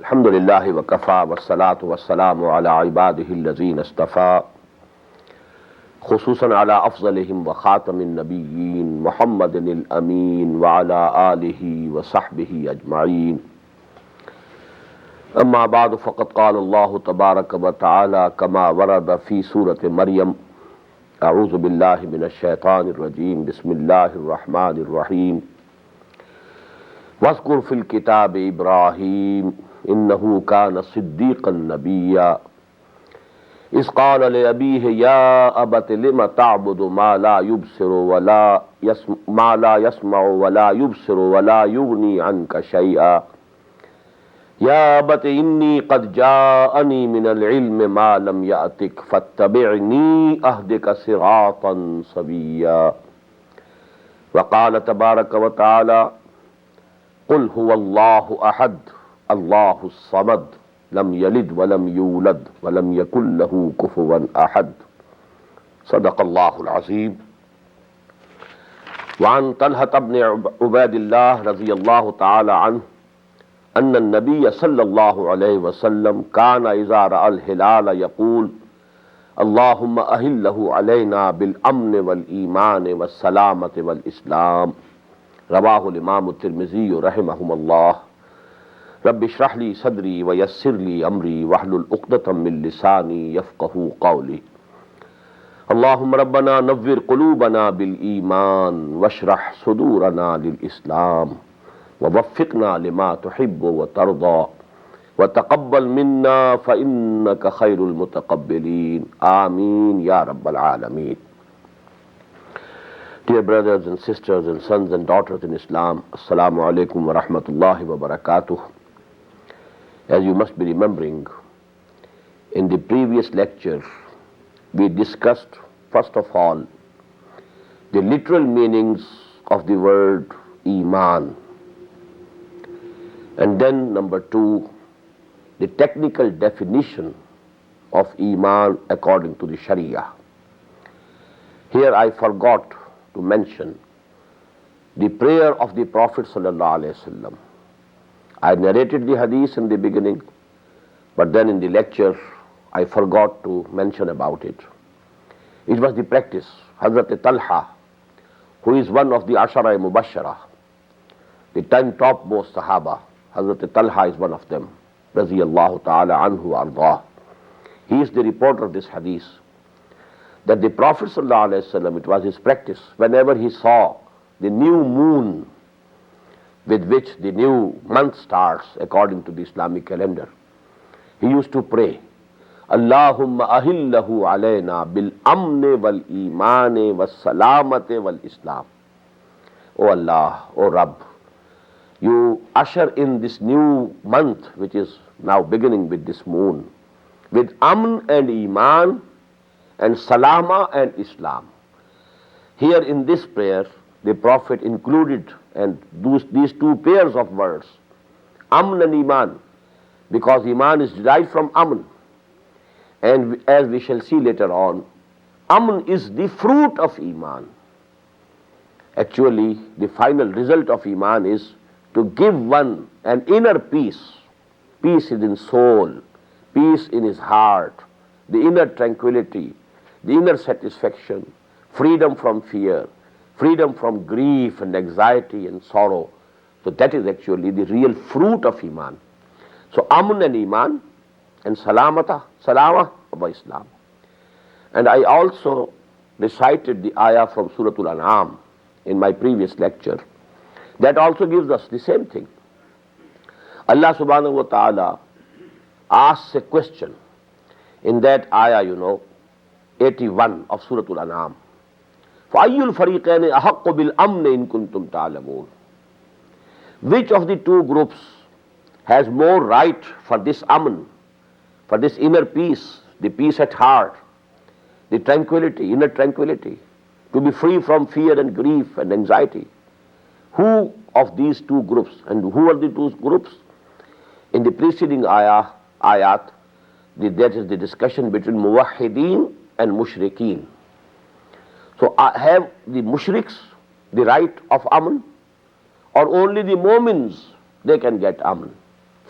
الحمد لله وكفى والصلاة والسلام على عباده الذين اصطفى خصوصا على أفضلهم وخاتم النبيين محمد الأمين وعلى آله وصحبه أجمعين. أما بعد فقد قال الله تبارك وتعالى كما ورد في سورة مريم: أعوذ بالله من الشيطان الرجيم بسم الله الرحمن الرحيم واذكر في الكتاب إبراهيم إنه كان صديقا نبيا إذ قال لأبيه يا أبت لم تعبد ما لا يسمع ولا يبصر ولا يغني عنك شيئا يا أبت إني قد جاءني من العلم ما لم يأتك فاتبعني أهدك صراطا سويا. وقال تبارك وتعالى: قل هو الله أحد الله الصمد لم يلد ولم يولد ولم يكن له كفوا أحد. صدق الله العظيم. وعن طلحة بن عبيد الله رضي الله تعالى عنه أن النبي صلى الله عليه وسلم كان إذا رأى الهلال يقول: اللهم أهله علينا بالأمن والإيمان والسلامة والإسلام. رواه الإمام الترمذي رحمه الله. رب اشرح لي صدري ويسر لي أمري واحلل عقدة من لساني يفقهوا قولي. اللهم ربنا نور قلوبنا بالإيمان واشرح صدورنا للإسلام ووفقنا لما تحب وترضى وتقبل منا فإنك خير المتقبلين. آمين يا رب العالمين. Dear brothers and sisters and sons and daughters in Islam, Assalamu alaikum wa rahmatullahi wa barakatuh. As you must be remembering, in the previous lecture we discussed first of all the literal meanings of the word Iman, and then number two, the technical definition of Iman according to the Sharia. Here I forgot to mention the prayer of the Prophet sallallahu alaihi wasallam. I narrated the hadith in the beginning, but then in the lecture I forgot to mention about it. It was the practice. Hazrat Talha, who is one of the Ashara Mubashara, the 10 topmost Sahaba, Hazrat Talha is one of them, Raziyallahu ta'ala anhu ardah. He is the reporter of this hadith, that the Prophet ﷺ, it was his practice, whenever he saw the new moon with which the new month starts according to the Islamic calendar, he used to pray, Allahumma ahillahu alayna bil amne wal imane wal salamate wal islam. O Allah, O Rabb, you usher in this new month which is now beginning with this moon, with amn and iman and salama and Islam. Here in this prayer, the Prophet included and these two pairs of words, Amn and Iman, because Iman is derived from Amn. And as we shall see later on, Amn is the fruit of Iman. Actually, the final result of Iman is to give one an inner peace. Peace is in soul, peace in his heart, the inner tranquility, the inner satisfaction, freedom from fear, freedom from grief and anxiety and sorrow. So that is actually the real fruit of Iman. So Amun and Iman and Salama of Islam. And I also recited the ayah from Surah Al-An'am in my previous lecture. That also gives us the same thing. Allah subhanahu wa ta'ala asks a question in that ayah, 81 of Surah Al-An'am. فَأَيُّ الْفَرِيقَيْنِ أَحَقُّ بِالْأَمْنِ إِن كُنتُمْ تَعْلَمُونَ. Which of the two groups has more right for this aman, for this inner peace, the peace at heart, the tranquility, inner tranquility, to be free from fear and grief and anxiety? Who of these two groups, and who are the two groups? In the preceding ayat, that is the discussion between muwahhideen and mushrikeen. So have the mushriks the right of aman, or only the mu'mins, they can get aman?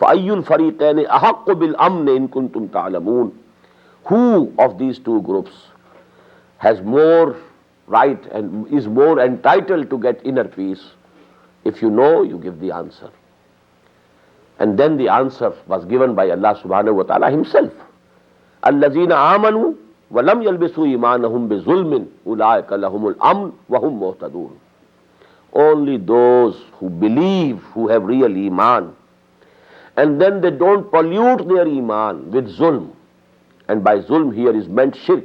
فَأَيُّ الْفَرِيقَيْنِ أَحَقُّ بِالْأَمْنِ إِن كُنتُمْ تَعْلَمُونَ. Who of these two groups has more right and is more entitled to get inner peace? If you know, you give the answer. And then the answer was given by Allah subhanahu wa ta'ala himself. الَّذِينَ آمَنُوا وَلَمْ يَلْبِسُوا إِيمَانَهُمْ بِظُلْمٍ أُولَٰئِكَ لَهُمُ الْأَمْنُ وَهُمْ مُهْتَدُونَ. Only those who believe, who have real iman, and then they don't pollute their iman with zulm. And by zulm here is meant shirk.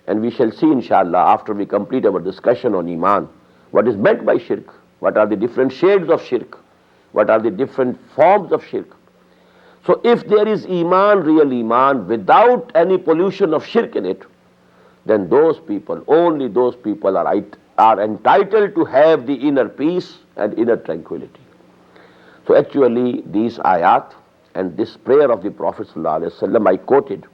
And we shall see inshallah after we complete our discussion on iman, what is meant by shirk, what are the different shades of shirk, what are the different forms of shirk. So if there is iman, real iman, without any pollution of shirk in it, then those people, only those people are entitled to have the inner peace and inner tranquility. So actually these ayat and this prayer of the Prophet ﷺ I quoted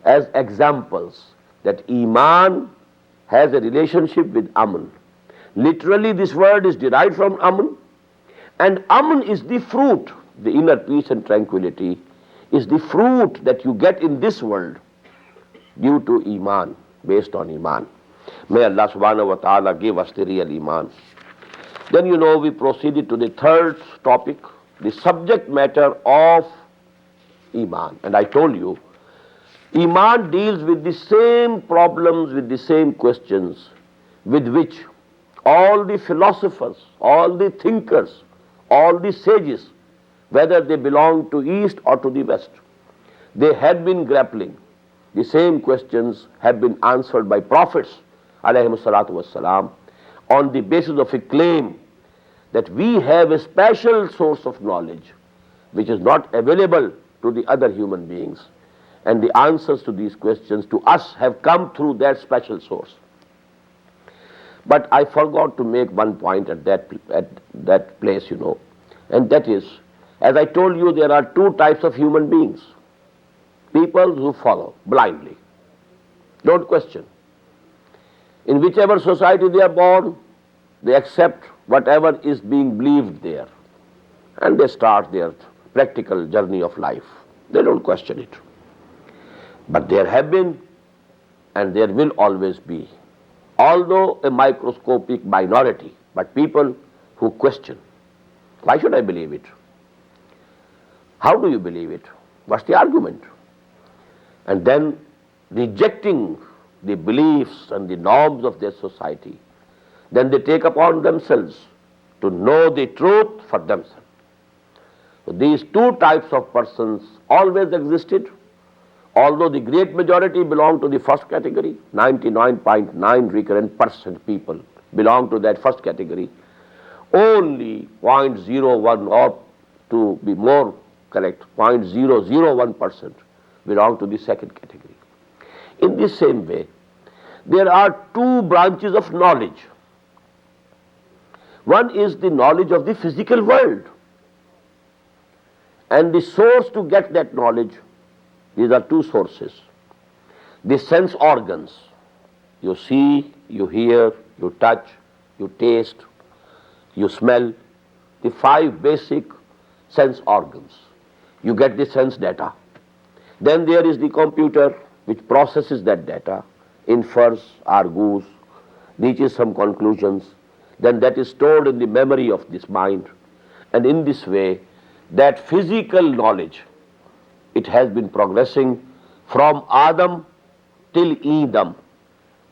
as examples that iman has a relationship with aman. Literally this word is derived from aman, and aman is the fruit. The inner peace and tranquility is the fruit that you get in this world due to iman, based on iman. May Allah subhanahu wa ta'ala give us the real iman. Then we proceeded to the third topic, the subject matter of iman. And I told you, iman deals with the same problems, with the same questions with which all the philosophers, all the thinkers, all the sages, whether they belong to East or to the West, they had been grappling. The same questions have been answered by prophets alayhimus salatu wassalam, on the basis of a claim that we have a special source of knowledge which is not available to the other human beings, and the answers to these questions to us have come through that special source. But I forgot to make one point at that place, and that is, as I told you, there are two types of human beings. People who follow blindly, don't question. In whichever society they are born, they accept whatever is being believed there, and they start their practical journey of life. They don't question it. But there have been, and there will always be, although a microscopic minority, but people who question. Why should I believe it? How do you believe it? What's the argument? And then rejecting the beliefs and the norms of their society, then they take upon themselves to know the truth for themselves. So these two types of persons always existed, although the great majority belong to the first category. 99.9 recurrent % people belong to that first category. Only 0.01, or to be more correct, 0.001% belong to the second category. In this same way, there are two branches of knowledge. One is the knowledge of the physical world, and the source to get that knowledge, these are two sources. The sense organs, you see, you hear, you touch, you taste, you smell, the 5 basic sense organs. You get the sense data. Then there is the computer which processes that data, infers, argues, reaches some conclusions, then that is stored in the memory of this mind. And in this way, that physical knowledge, it has been progressing from Adam till Edom,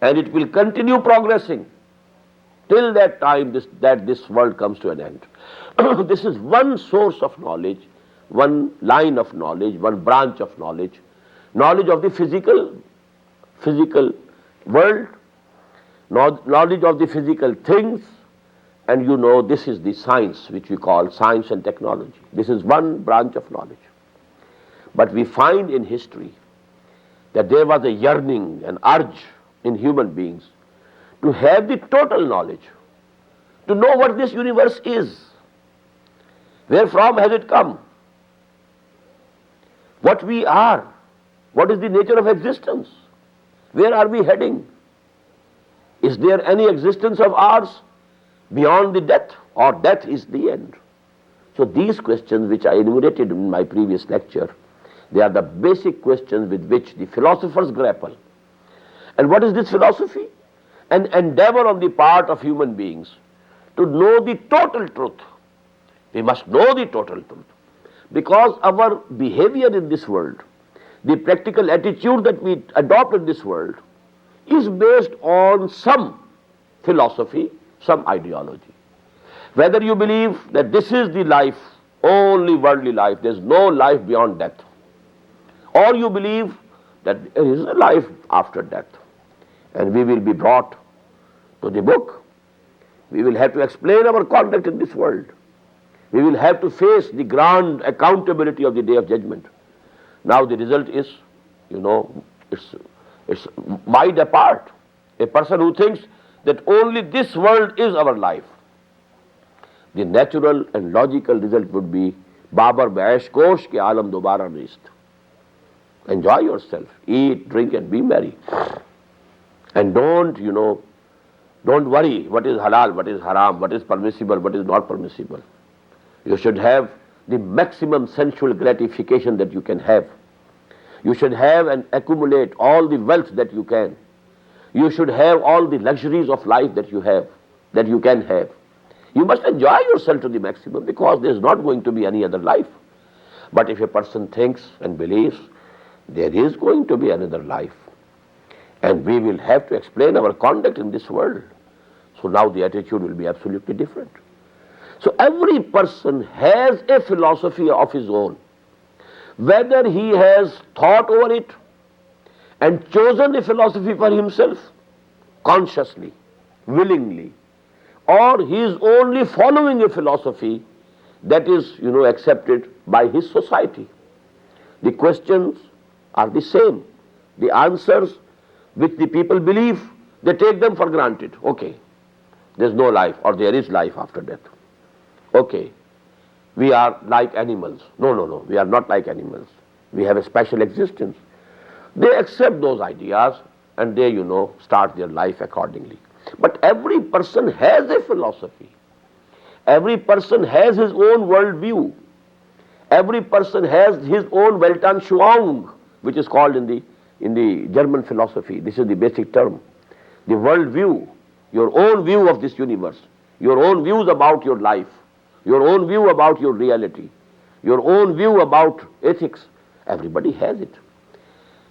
and it will continue progressing till that time that this world comes to an end. This is one source of knowledge, one line of knowledge, one branch of knowledge, knowledge of the physical world, knowledge of the physical things, and this is the science which we call science and technology. This is one branch of knowledge. But we find in history that there was a yearning, an urge in human beings to have the total knowledge, to know what this universe is, where from has it come, what we are, what is the nature of existence, where are we heading, is there any existence of ours beyond the death, or death is the end. So these questions which I enumerated in my previous lecture, they are the basic questions with which the philosophers grapple. And what is this philosophy? An endeavor on the part of human beings to know the total truth. We must know the total truth. Because our behavior in this world, the practical attitude that we adopt in this world, is based on some philosophy, some ideology. Whether you believe that this is the life, only worldly life, there is no life beyond death, or you believe that there is a life after death, and we will be brought to the book, we will have to explain our conduct in this world, we will have to face the grand accountability of the day of judgment. Now the result is, it's wide apart. A person who thinks that only this world is our life, the natural and logical result would be Babar Baish Kosh ke alam dobara nist. Enjoy yourself, eat, drink and be merry. And don't worry what is halal, what is haram, what is permissible, what is not permissible. You should have the maximum sensual gratification that you can have. You should have and accumulate all the wealth that you can. You should have all the luxuries of life that you can have. You must enjoy yourself to the maximum, because there is not going to be any other life. But if a person thinks and believes there is going to be another life, and we will have to explain our conduct in this world, so now the attitude will be absolutely different. So every person has a philosophy of his own. Whether he has thought over it and chosen a philosophy for himself, consciously, willingly, or he is only following a philosophy that is, accepted by his society. The questions are the same. The answers which the people believe, they take them for granted. Okay, there is no life, or there is life after death. Okay, we are like animals. No, we are not like animals. We have a special existence. They accept those ideas and they, start their life accordingly. But every person has a philosophy. Every person has his own world view. Every person has his own Weltanschauung, which is called in the German philosophy. This is the basic term. The world view, your own view of this universe, your own views about your life, your own view about your reality, your own view about ethics. Everybody has it.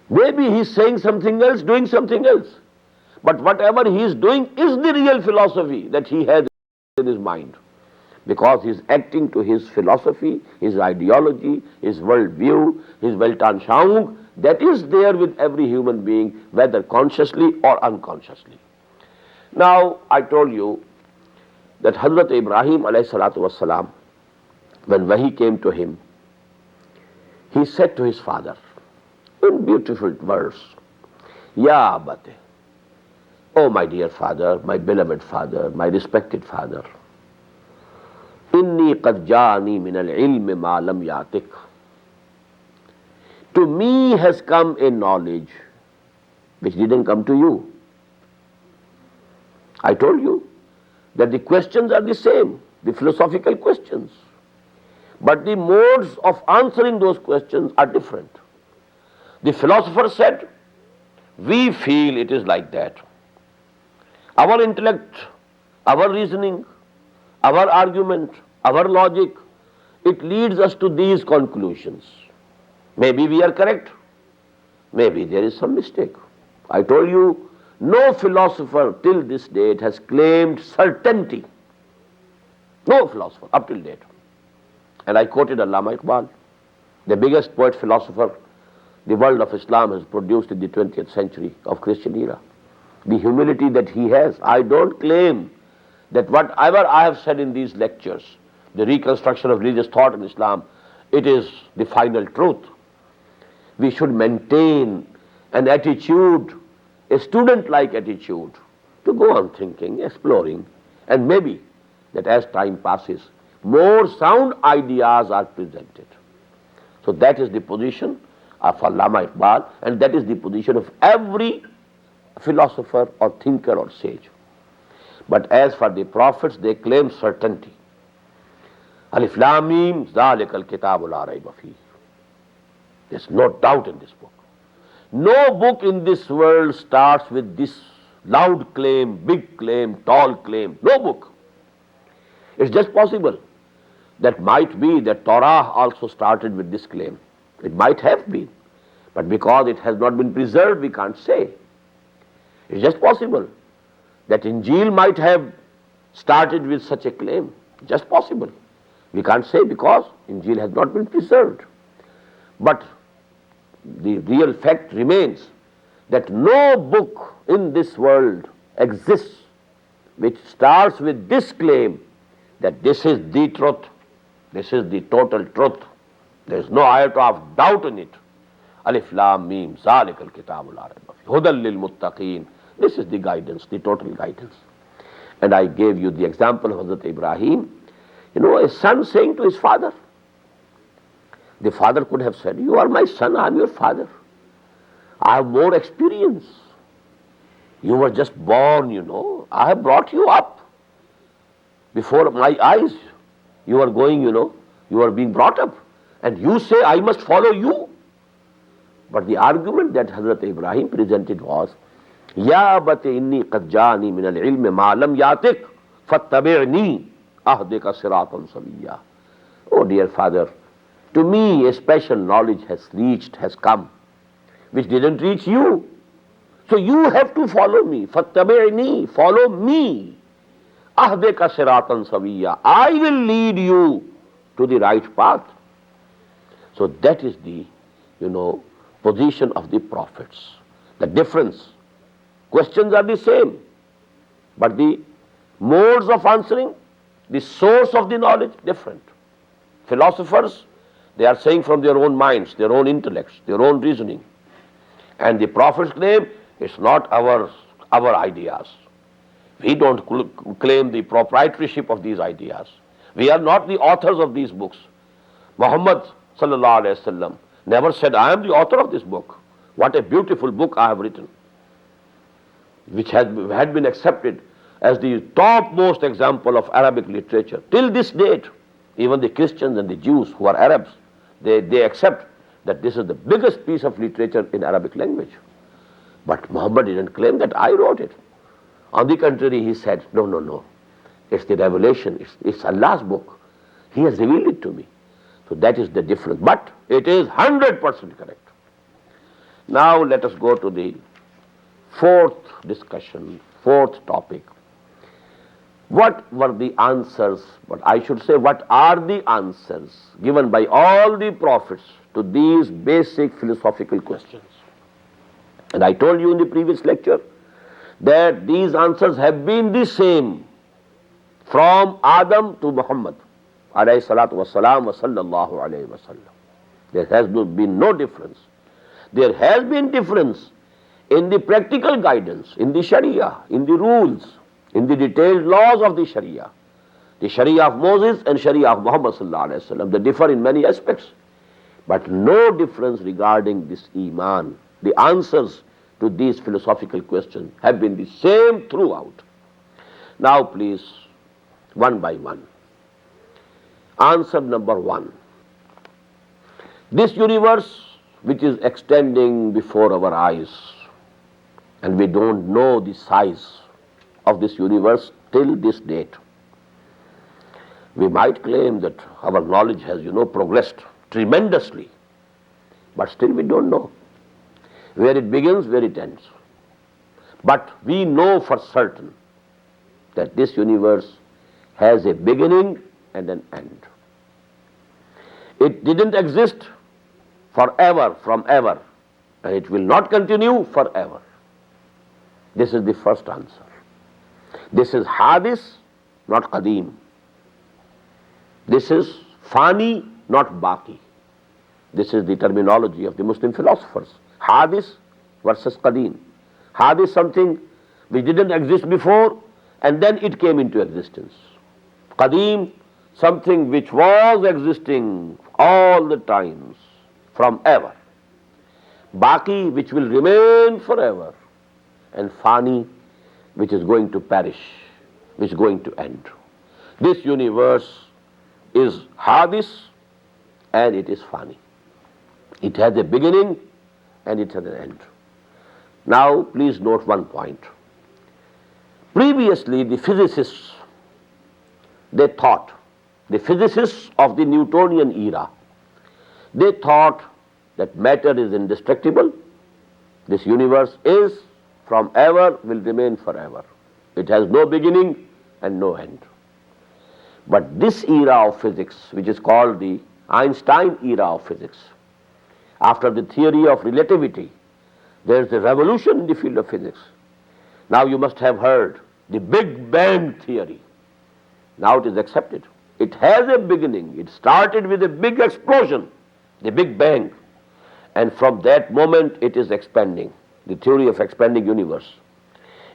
Maybe he is saying something else, doing something else. But whatever he is doing is the real philosophy that he has in his mind. Because he is acting to his philosophy, his ideology, his world view, his Weltanschauung, that is there with every human being, whether consciously or unconsciously. Now, I told you that Hazrat Ibrahim alayhi salatu wassalam, when Wahi came to him, he said to his father, in beautiful verse, Ya Abate, oh my dear father, my beloved father, my respected father, Inni qad ja'ani min al-ilmi ma lam yatik. To me has come a knowledge which didn't come to you. I told you that the questions are the same, the philosophical questions. But the modes of answering those questions are different. The philosopher said, we feel it is like that. Our intellect, our reasoning, our argument, our logic, it leads us to these conclusions. Maybe we are correct, maybe there is some mistake. I told you, no philosopher till this date has claimed certainty. No philosopher up till date. And I quoted Allama Iqbal, the biggest poet philosopher the world of Islam has produced in the 20th century of Christian era. The humility that he has. I don't claim that whatever I have said in these lectures, the reconstruction of religious thought in Islam, it is the final truth. We should maintain an attitude, a student-like attitude, to go on thinking, exploring, and maybe that as time passes, more sound ideas are presented. So that is the position of Allama Iqbal, and that is the position of every philosopher or thinker or sage. But as for the prophets, they claim certainty. Alif Lam Mim, Zalikal Kitabu la Rayba Fihi. There's no doubt in this book. No book in this world starts with this loud claim, big claim, tall claim. No book. It's just possible. That might be that Torah also started with this claim. It might have been. But because it has not been preserved, we can't say. It's just possible that Injil might have started with such a claim. Just possible. We can't say because Injil has not been preserved. But the real fact remains that no book in this world exists which starts with this claim that this is the truth, this is the total truth. There is no iota of doubt in it. Alif Lam Mim, Zalikal Kitabu la Rayba Fihi, Hudan lil Muttaqeen. This is the guidance, the total guidance. And I gave you the example of Hazrat Ibrahim. You know, a son saying to his father. The father could have said, you are my son, I am your father. I have more experience. You were just born, you know. I have brought you up. Before my eyes, you are going, you know, you are being brought up. And you say, I must follow you. But the argument that Hazrat Ibrahim presented was, Ya abati inni qad ja'ani min al-ilmi ma lam yatik fattabi'ni ahdika siratan saviyya. Oh dear father, to me a special knowledge has reached, has come, which didn't reach you. So you have to follow me. Fattabi'ni, follow me. Ahdika siratan saviyya. I will lead you to the right path. So that is the, you know, position of the prophets. The difference. Questions are the same, but the modes of answering, the source of the knowledge, different. Philosophers, they are saying from their own minds, their own intellects, their own reasoning. And the prophets claim, it's not our ideas. We don't claim the proprietorship of these ideas. We are not the authors of these books. Muhammad sallallahu alaihi wasallam never said, I am the author of this book. What a beautiful book I have written, which had been accepted as the topmost example of Arabic literature. Till this date, even the Christians and the Jews who are Arabs, they accept that this is the biggest piece of literature in Arabic language. But Muhammad didn't claim that I wrote it. On the contrary, he said, no, it's the revelation, it's Allah's book. He has revealed it to me. So that is the difference. But it is 100% correct. Now let us go to the fourth discussion, fourth topic. What were the answers, but I should say what are the answers given by all the prophets to these basic philosophical questions? And I told you in the previous lecture that these answers have been the same from Adam to Muhammad alayhi salatu wassalam wa sallallahu alayhi wa sallam. There has been no difference. There has been difference in the practical guidance, in the Sharia, in the rules, in the detailed laws of the Sharia. The Sharia of Moses and Sharia of Muhammad sallallahu alayhi wa sallam, they differ in many aspects. But no difference regarding this Iman. The answers to these philosophical questions have been the same throughout. Now please, one by one. Answer number one. This universe which is extending before our eyes, and we don't know the size of this universe till this date. We might claim that our knowledge has, progressed tremendously, but still we don't know where it begins, where it ends. But we know for certain that this universe has a beginning and an end. It didn't exist forever, from ever, and it will not continue forever. This is the first answer. This is hadis, not qadim. This is fani, not baqi. This is the terminology of the Muslim philosophers. Hadis versus qadim. Hadis, something which didn't exist before and then it came into existence. Qadim, something which was existing all the times, from ever. Baqi, which will remain forever. And fani, which is going to perish, which is going to end. This universe is hadis and it is fani. It has a beginning and it has an end. Now please note one point. Previously the physicists, they thought, the physicists of the Newtonian era, they thought that matter is indestructible, this universe is from ever, will remain forever. It has no beginning and no end. But this era of physics, which is called the Einstein era of physics, after the theory of relativity, there is a revolution in the field of physics. Now you must have heard the Big Bang theory. Now it is accepted. It has a beginning. It started with a big explosion, the Big Bang. And from that moment it is expanding. The theory of expanding universe.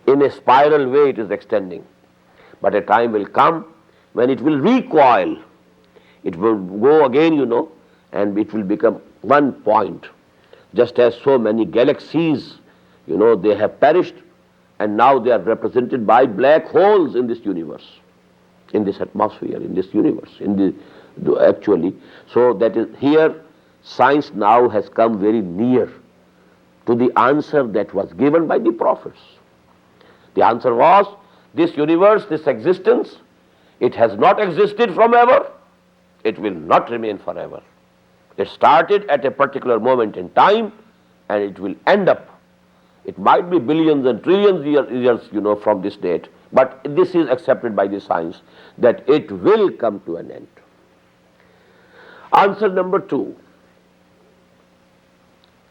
In a spiral way it is extending. But a time will come when it will recoil. It will go again, and it will become one point. Just as so many galaxies, they have perished and now they are represented by black holes in this universe, in this atmosphere, in this universe, actually. So that is here, science now has come very near to the answer that was given by the prophets. The answer was, this universe, this existence, it has not existed from ever, it will not remain forever. It started at a particular moment in time and it will end up. It might be billions and trillions years, from this date, but this is accepted by the science that it will come to an end. Answer number 2.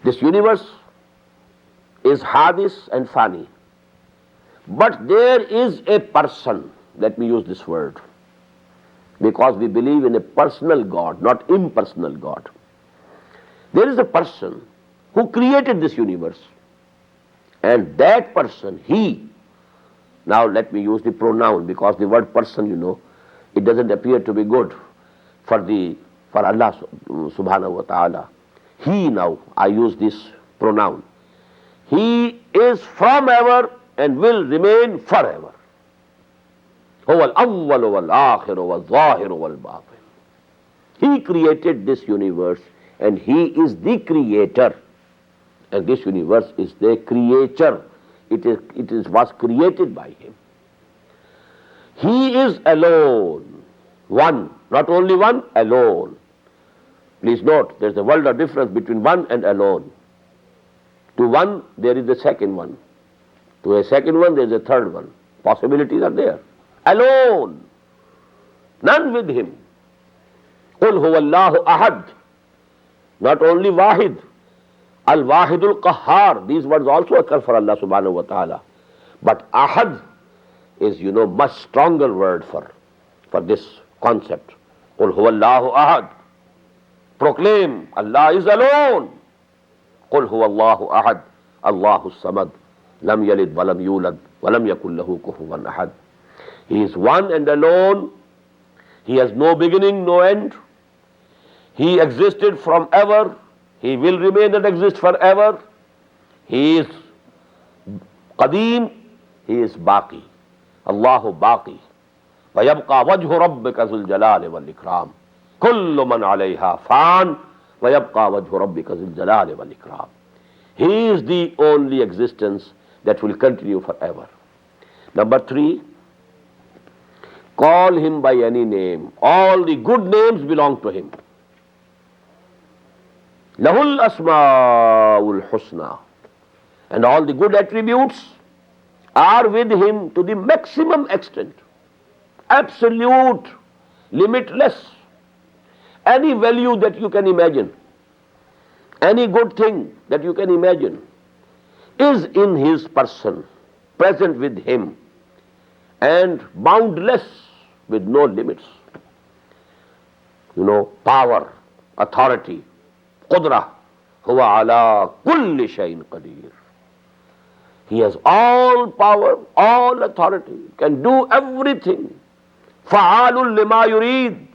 This universe is hadis and fani. But there is a person, let me use this word, because we believe in a personal God, not impersonal God. There is a person who created this universe, and that person, he, now let me use the pronoun, because the word person, it doesn't appear to be good for Allah subhanahu wa ta'ala. He, now I use this pronoun. He is from ever and will remain forever. هو الأول والآخر والظاهر والباطن. He created this universe and he is the creator. And this universe is the creature. It was created by him. He is alone. One, not only one, alone. Please note, there is a world of difference between one and alone. To one, there is a second one. To a second one, there is a third one. Possibilities are there. Alone. None with him. قُلْ هُوَ اللَّهُ أَحَدٌ. Not only Wahid. Al-Wahidul Qahhar. These words also occur for Allah subhanahu wa ta'ala. But Ahad is, much stronger word for this concept. قُلْ هُوَ اللَّهُ أَحَدٌ. Proclaim, Allah is alone. قُلْ هُوَ اللَّهُ أَحَدٌ. Allahu Samad. Lam yalid walam yulad walam yakul lahu kufuwan ahad. He is one and alone. He has no beginning, no end. He existed from ever. He will remain and exist forever. He is Qadeem. He is Baqi. Allahu Baqi. وَيَبْقَى وَجْهُ رَبِّكَ ذُو الْجَلَالِ وَالْإِكْرَامِ كُلُّ مَنْ عَلَيْهَا فَانٍ وَيَبْقَى وَجْهُ رَبِّكَ ذُو الْجَلَالِ وَالْإِكْرَامِ. He is the only existence that will continue forever. Number 3, call him by any name. All the good names belong to him. Lahul asmaul husna. And all the good attributes are with him to the maximum extent. Absolute, limitless. Any value that you can imagine, any good thing that you can imagine is in his person, present with him, and boundless with no limits. Power, authority, qudra, huwa ala kulli shayin qadir. He has all power, all authority, can do everything. Fa'alul lima yurid,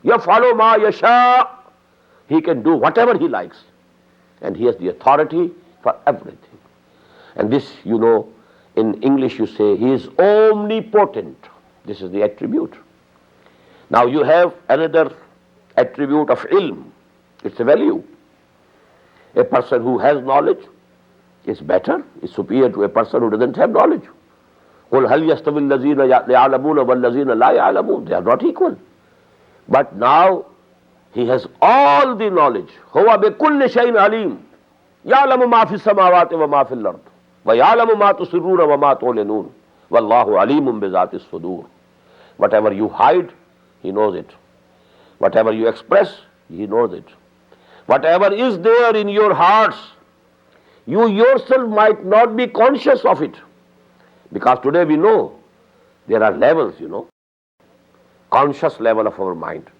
yaf'alu ma yasha. He can do whatever he likes, and he has the authority for everything. And this, in English you say, he is omnipotent. This is the attribute. Now you have another attribute of ilm. It's a value. A person who has knowledge is better, is superior to a person who doesn't have knowledge. قُلْ هَلْ يَسْتَوِي الَّذِينَ يَعْلَمُونَ وَالَّذِينَ لَا يَعْلَمُونَ. They are not equal. But now he has all the knowledge. هُوَ بِكُلِّ شَيْءٍ عَلِيمٌ يَعْلَمُ مَا فِي السَّمَاوَاتِ وَمَا فِي الْأَرْضِ وَيَعْلَمُ مَا تُسِرُّونَ وَمَا تُعْلِنُونَ وَاللَّهُ عَلِيمٌ بِذَاتِ الصُّدُورِ. Whatever you hide, he knows it. Whatever you express, he knows it. Whatever is there in your hearts, you yourself might not be conscious of it. Because today we know there are levels, conscious level of our mind,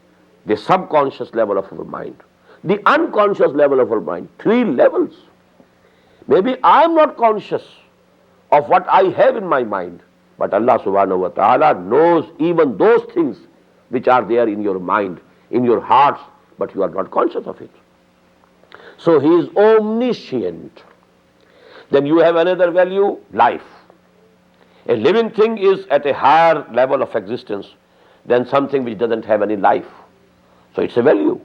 the subconscious level of our mind, the unconscious level of our mind, 3 levels. Maybe I am not conscious of what I have in my mind, but Allah subhanahu wa ta'ala knows even those things which are there in your mind, in your hearts, but you are not conscious of it. So he is omniscient. Then you have another value, life. A living thing is at a higher level of existence than something which doesn't have any life. So it's a value.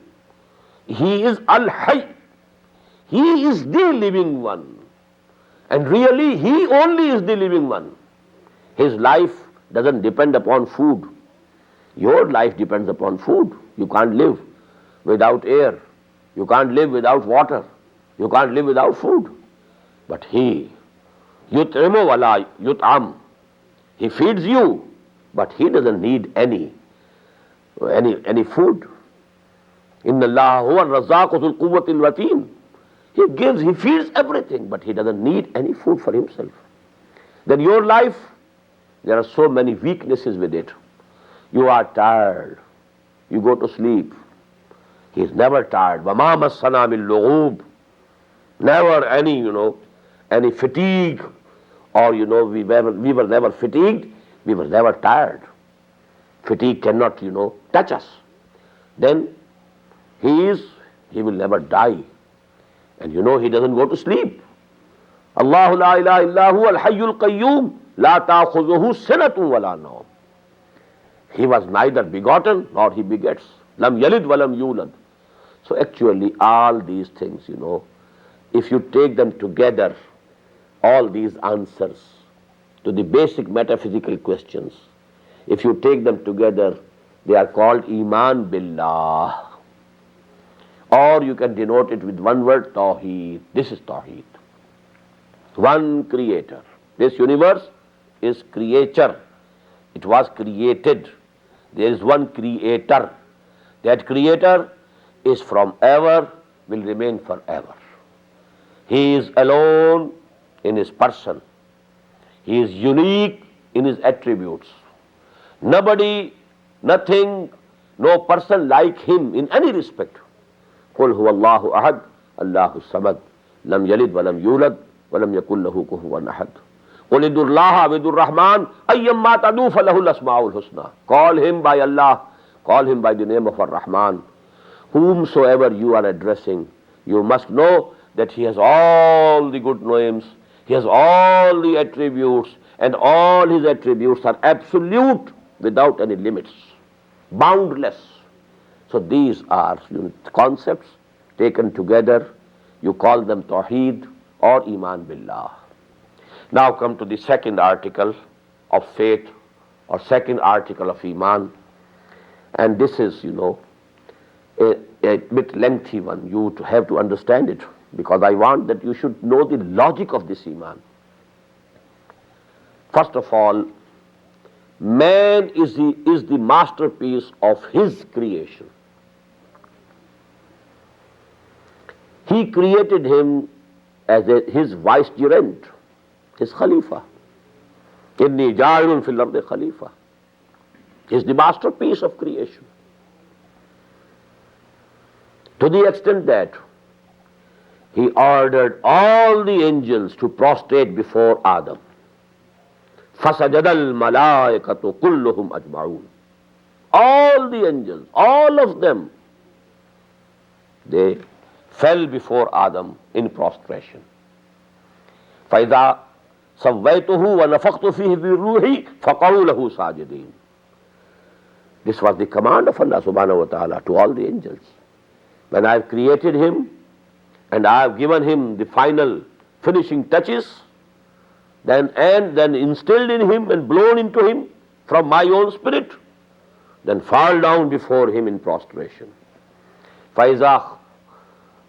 He is Al-Hayy. He is the living one. And really, he only is the living one. His life doesn't depend upon food. Your life depends upon food. You can't live without air. You can't live without water. You can't live without food. But he, yut'imu wala yut'am. He feeds you, but he doesn't need any food. Inna Allah huwa ar-razzaqu dhul quwwati al-mateen. He gives, he feeds everything, but he doesn't need any food for himself. Then your life, there are so many weaknesses with it. You are tired. You go to sleep. He is never tired. وَمَا مَسَّنَا مِن لُغُوبٍ. Never any fatigue, or we were never fatigued, we were never tired. Fatigue cannot touch us. Then he will never die. And he doesn't go to sleep. Allahu la ilaha illa huwa al-hayyul qayyum la ta'khudhuhu sinatun wa la nawm. He was neither begotten nor he begets. Lam yalid wa lam yulad. So actually all these things, if you take them together, all these answers to the basic metaphysical questions, if you take them together, they are called Iman Billah. Or you can denote it with one word, Tawheed. This is Tawheed. One creator. This universe is creature. It was created. There is one creator. That creator is from ever, will remain forever. He is alone in his person. He is unique in his attributes. Nobody, nothing, no person like him in any respect. قُلْ هُوَ اللَّهُ أَحَدٌ اللَّهُ الصَّمَدُ لَمْ يَلِدْ وَلَمْ يُولَدْ وَلَمْ يَكُنْ لَهُ كُفُوًا أَحَدٌ قُلِ ادْعُوا اللَّهَ وَادْعُوا الرَّحْمَنَ أَيَّمَّا تَدْعُوا فَلَهُ الْأَسْمَاءُ الْحُسْنَى. Call him by Allah, call him by the name of Ar-Rahman. Whomsoever you are addressing, you must know that he has all the good names, he has all the attributes, and all his attributes are absolute without any limits, boundless. So these are concepts taken together. You call them Tawheed or Iman Billah. Now come to the second article of faith or second article of Iman. And this is, a bit lengthy one. You have to understand it because I want that you should know the logic of this Iman. First of all, man is the masterpiece of his creation. He created him as his vicegerent, his Khalifa. Inni ja'ilun fil ardi Khalifa. He is the masterpiece of creation. To the extent that he ordered all the angels to prostrate before Adam. فَسَجَدَ الْمَلَائِكَةُ كُلُّهُمْ أَجْمَعُونَ. All the angels, all of them, they fell before Adam in prostration. فَإِذَا سَوَّيْتُهُ وَنَفَخْتُ فِيهِ بِالرُّوحِ فَقَعُوا لَهُ سَاجِدِينَ. This was the command of Allah subhanahu wa ta'ala to all the angels. When I have created him and I have given him the final finishing touches, then instilled in him and blown into him from my own spirit, then fall down before him in prostration. فَإِذَا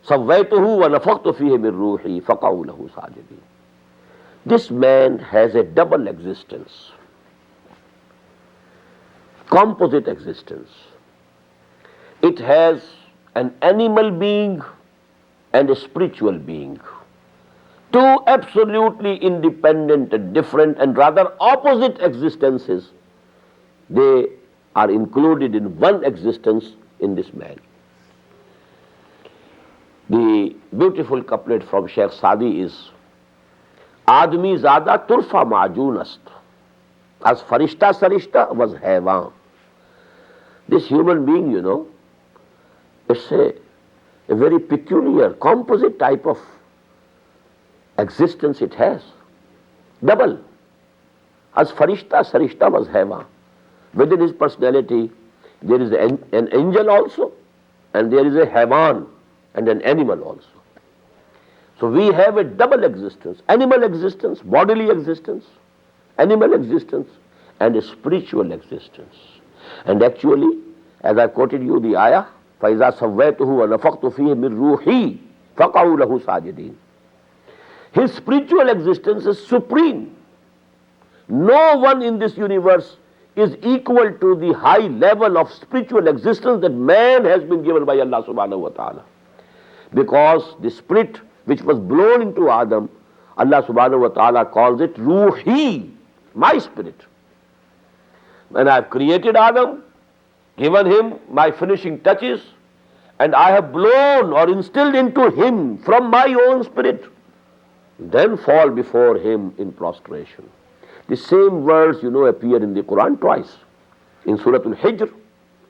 سَوَّيْتُهُ وَنَفَخْتُ فِيهِ مِنْ رُوحِي فَقَعُوا لَهُ سَاجِدِينَ. This man has a double existence, composite existence. It has an animal being and a spiritual being. Two absolutely independent and different and rather opposite existences. They are included in one existence in this man. The beautiful couplet from Shaykh Sadi is, Admi zada turfa ma'joon ast, as farishta sarishta was haywan. This human being, it's a very peculiar, composite type of existence it has. Double. As farishta sarishta was haywan. Within his personality, there is an angel also, and there is a haywan and an animal also. So we have a double existence, animal existence, bodily existence, animal existence, and a spiritual existence. And actually, as I quoted you the ayah, فَإِذَا سَوَّيْتُهُ وَنَفَخْتُ فِيهِ مِنْ رُوحِي فَقَعُوا لَهُ سَاجِدِينَ. His spiritual existence is supreme. No one in this universe is equal to the high level of spiritual existence that man has been given by Allah subhanahu wa ta'ala. Because the spirit which was blown into Adam, Allah subhanahu wa ta'ala calls it Ruhi, my spirit. When I have created Adam, given him my finishing touches, and I have blown or instilled into him from my own spirit, then fall before him in prostration. The same words, appear in the Quran twice. In Surah Al-Hijr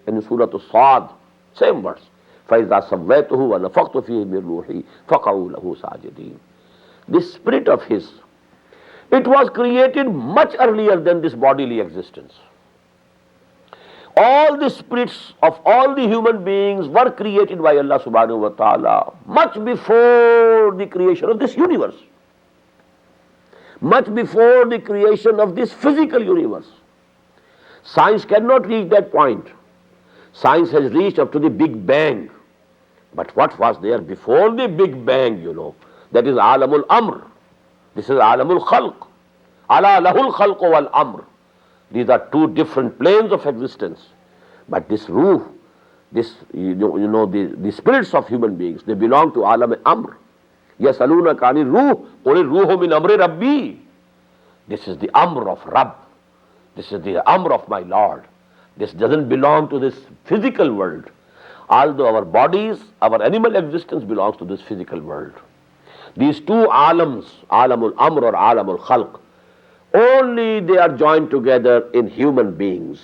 and in Surah Al-Sad, same words. فَإِذَا سَوَّيْتُهُ وَنَفَخْتُ فِيهِ مِنْ رُوحِي فَقَعُوا لَهُ سَاجِدِينَ. This spirit of his, it was created much earlier than this bodily existence. All the spirits of all the human beings were created by Allah subhanahu wa ta'ala much before the creation of this universe, much before the creation of this physical universe. Science cannot reach that point. Science has reached up to the Big Bang. But what was there before the Big Bang, that is Alamul Amr. This is Alamul Khalq. Ala lahul khalq wal amr. These are two different planes of existence. But this ruh, this, the spirits of human beings, they belong to Alam Amr. Yasaluna kani ruh, qul ruhu min amri rabbi. This is the Amr of Rabb. This is the Amr of my Lord. This doesn't belong to this physical world. Although our bodies, our animal existence belongs to this physical world. These two alams, Alamul Amr or Alamul Khalq, only they are joined together in human beings.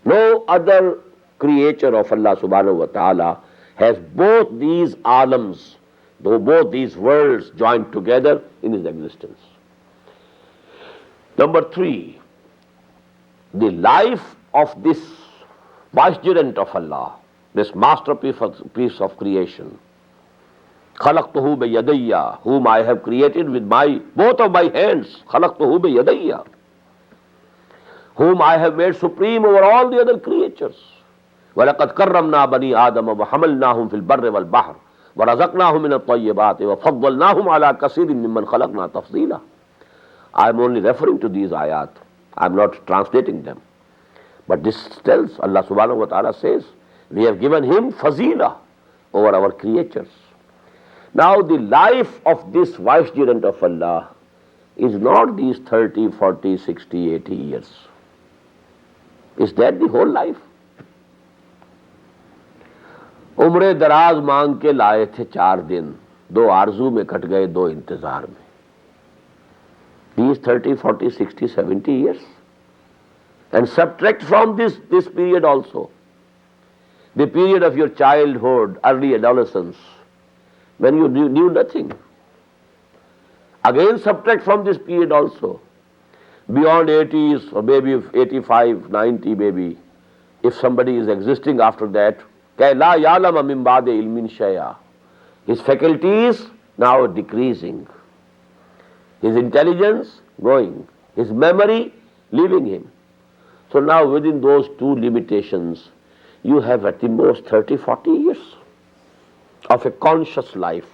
No other creature of Allah subhanahu wa ta'ala has both these alams, both these worlds joined together in his existence. Number 3, the life of this vicegerent of Allah, this masterpiece of creation, خَلَقْتُهُ بِيَدَيَّ, whom I have created with both of my hands, خَلَقْتُهُ بِيَدَيَّ, whom I have made supreme over all the other creatures. وَلَقَدْ كَرَّمْنَا بَنِي آدَمَ وَحَمَلْنَاهُمْ فِي الْبَرِّ وَالْبَحْرِ وَرَزَقْنَاهُمْ مِنَ الطَّيِّبَاتِ وَفَضَّلْنَاهُمْ عَلَى كَثِيرٍ مِّمَّنْ خَلَقْنَا تَفْضِيلًا. I am only referring to these ayat. I am not translating them. But this tells, Allah subhanahu wa ta'ala says, we have given him fazila over our creatures. Now the life of this vicegerent of Allah is not these 30, 40, 60, 80 years. Is that the whole life? उम्र दराज मांग के लाए थे 4 दिन, 2 आरजू में cut गए 2 इंतजार में. These 30, 40, 60, 70 years. And subtract from this period also the period of your childhood, early adolescence, when you knew nothing. Again subtract from this period also, beyond 80s or maybe 85, 90 maybe, if somebody is existing after that, كَيْ لَا يَعْلَمَ مِنْ بَعْدِ عِلْمٍ شَيْئًا. His faculties now decreasing, his intelligence going, his memory leaving him. So now within those two limitations, you have at the most 30, 40 years of a conscious life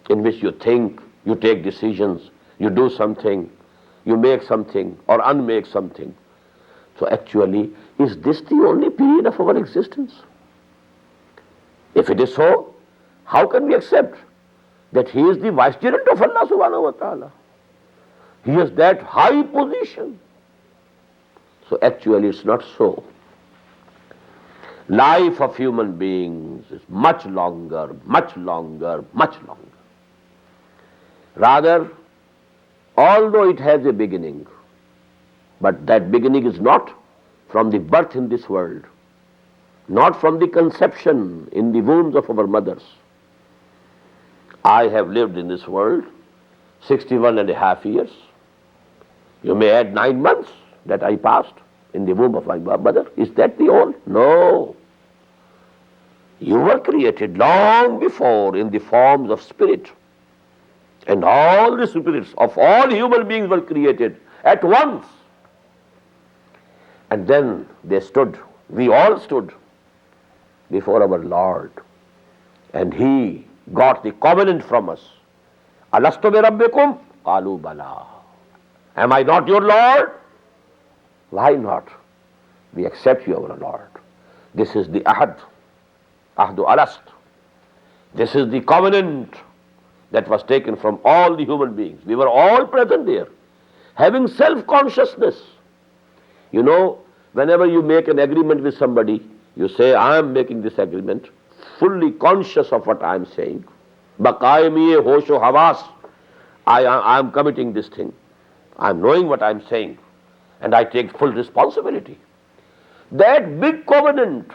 in which you think, you take decisions, you do something, you make something or unmake something. So actually, is this the only period of our existence? If it is so, how can we accept that he is the vicegerent of Allah subhanahu wa ta'ala? He has that high position. So actually it's not so. Life of human beings is much longer, much longer, much longer. Rather, although it has a beginning, but that beginning is not from the birth in this world, not from the conception in the wombs of our mothers. I have lived in this world 61 and a half years. You may add 9 months that I passed in the womb of my mother. Is that the all? No. You were created long before in the forms of spirit. And all the spirits of all human beings were created at once. And then they stood, we all stood before our Lord. And He got the covenant from us. Alastu bi rabbikum? Qalu bala. Am I not your Lord? Why not? We accept you, our Lord. This is the ahad, ahdu alast. This is the covenant that was taken from all the human beings. We were all present there, having self-consciousness. You know, whenever you make an agreement with somebody, you say, I am making this agreement, fully conscious of what I am saying. Baqaimiye hosho hawas. I am committing this thing. I am knowing what I am saying. And I take full responsibility. That big covenant,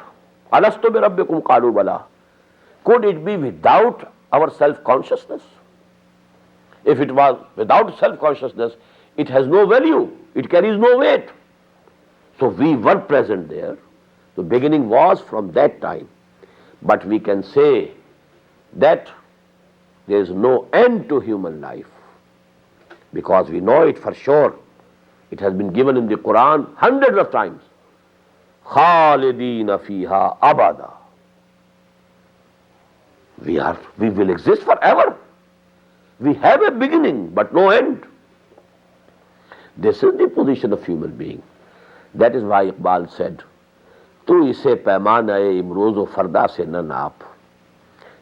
alastu bi rabbikum qalu bala, could it be without our self-consciousness? If it was without self-consciousness, it has no value, it carries no weight. So we were present there. The beginning was from that time. But we can say that there is no end to human life, because we know it for sure. It has been given in the Quran hundreds of times. Khalidina fiha abada. We will exist forever. We have a beginning but no end. This is the position of human being. That is why Iqbal said, Tu ise paimana-e imroz-o farda se na naap.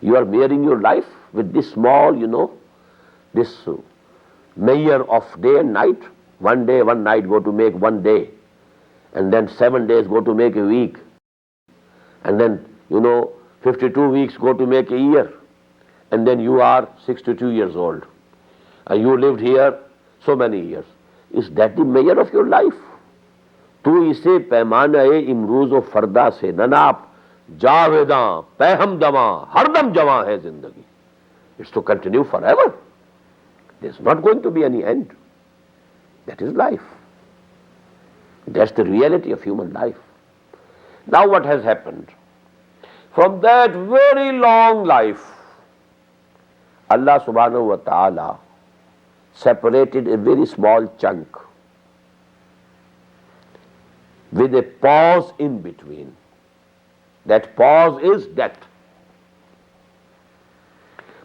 You are measuring your life with this small, this measure of day and night. One day, one night go to make one day. And then 7 days go to make a week. And then, 52 weeks go to make a year. And then you are 62 years old. And you lived here so many years. Is that the measure of your life? Tu ise paimana-e imroz-o farda se na naap. Javedan, peham dama, hardam jama hai zindagi. It's to continue forever. There's not going to be any end. That is life. That's the reality of human life. Now what has happened? From that very long life, Allah subhanahu wa ta'ala separated a very small chunk with a pause in between. That pause is death.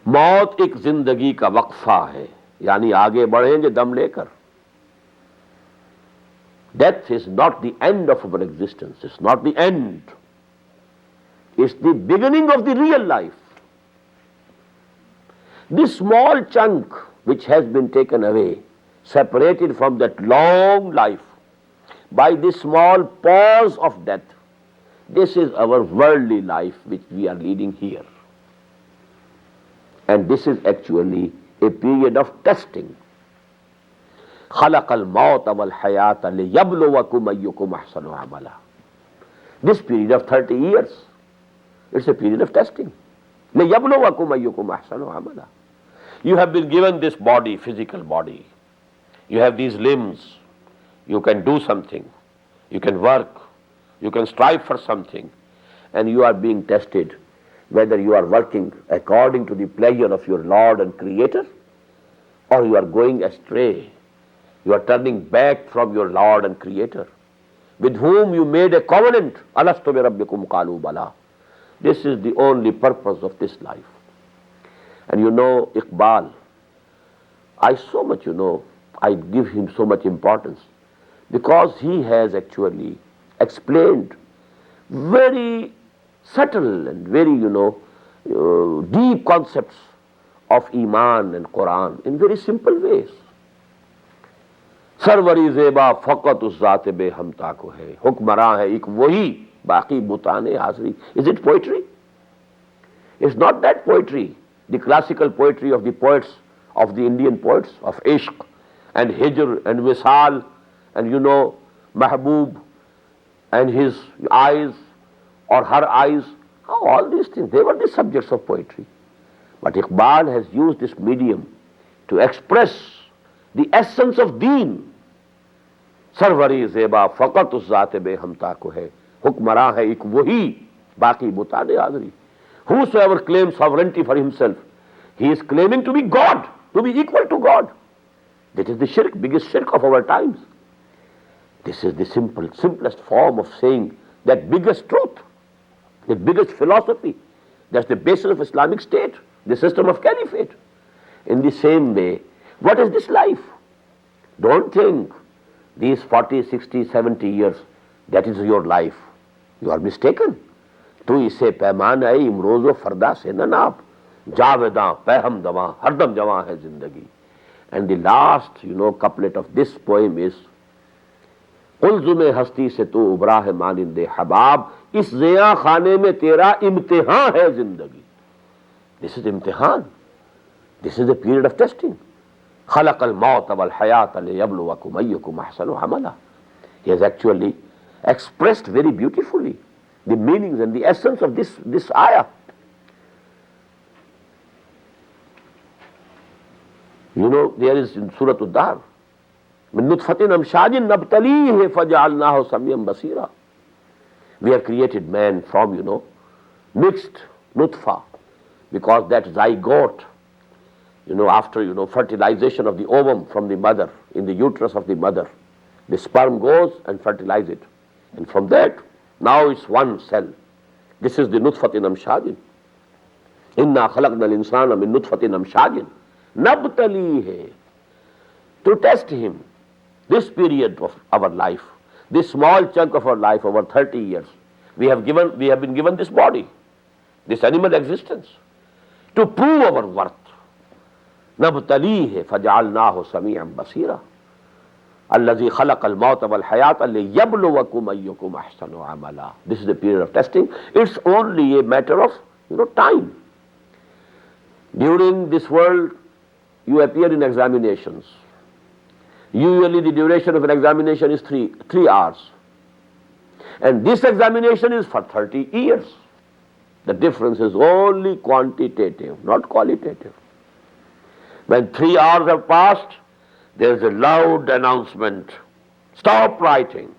मौत एक जिंदगी का वक्फा है, यानी आगे बढ़ेंगे दम लेकर. Death is not the end of our existence. It's not the end. It's the beginning of the real life. This small chunk which has been taken away, separated from that long life by this small pause of death, this is our worldly life which we are leading here. And this is actually a period of testing. خَلَقَ الْمَوْتَ وَالْحَيَاةَ لِيَبْلُوَكُمْ أَيُّكُمْ أَحْسَنُ عَمَلًا. This period of 30 years, it's a period of testing. لِيَبْلُوَكُمْ أَيُّكُمْ أَحْسَنُ عَمَلًا. You have been given this body, physical body. You have these limbs. You can do something. You can work. You can strive for something and you are being tested whether you are working according to the pleasure of your Lord and Creator or you are going astray. You are turning back from your Lord and Creator with whom you made a covenant. Alastu bi rabbikum qalu bala. This is the only purpose of this life. And you know, Iqbal, I so much, I give him so much importance because he has actually explained very subtle and very, deep concepts of Iman and Quran in very simple ways. Sarwari Zeba फ़क़त उस ज़ात बे हमता को है, हुक्मरां है एक वही, बाकी बुताने हाज़री. Is it poetry? It's not that poetry, the classical poetry of the poets, of the Indian poets, of Ishq and Hijr and Wisal and Mahbub and his eyes or her eyes. All these things, they were the subjects of poetry. But Iqbal has used this medium to express the essence of deen. Sarwari Zeba फ़क़त उस ज़ात बे हमता को है, हुक्मरां है एक वही, बाकी बुताने हाज़री. Whosoever claims sovereignty for himself, he is claiming to be God, to be equal to God. That is the shirk, biggest shirk of our times. This is the simplest form of saying that biggest truth, the biggest philosophy. That's the basis of Islamic State, the system of caliphate. In the same way, what is this life? Don't think these 40, 60, 70 years, that is your life. You are mistaken. तू इसे पैमान है इमरोज़ो फरदा से न नाप, जावेदां पैहम दवा हरदम जवां है जिंदगी. And the last, couplet of this poem is, कुलजुमे हस्ती से तू उबरा है मानिंदे हबाब, इस ज़िया खाने में तेरा इम्तिहान है जिंदगी. This is imtihan. This is a period of testing. خلق الموت والحياة ليبلوكم أيكم أحسن عملا. He has actually expressed very beautifully the meanings and the essence of this ayah. There is in Surah Ad-Dahr, min nutfatin amshajin nabtalihi faja'alnahu samiyyan basira. We have created man from, mixed nutfa, because that zygote, after, fertilization of the ovum from the mother, in the uterus of the mother, the sperm goes and fertilizes it. And from that, now it's one cell. This is the nutfatin amshajin. Inna khalaqna al-insana min nutfatin amshajin nabtalihi. To test him, this period of our life, this small chunk of our life over 30 years, we have been given this body, this animal existence, to prove our worth. नबतलीह फजअलनाहु समीअन Basira अल्लज़ी खलक़ल मौत वल हयात लियब्लुवकुम अय्युकुम अहसनु अमला. This is the period of testing. It's only a matter of time. During this world, you appear in examinations. Usually the duration of an examination is three hours. And this examination is for 30 years. The difference is only quantitative, not qualitative. When 3 hours have passed, there is a loud announcement. Stop writing.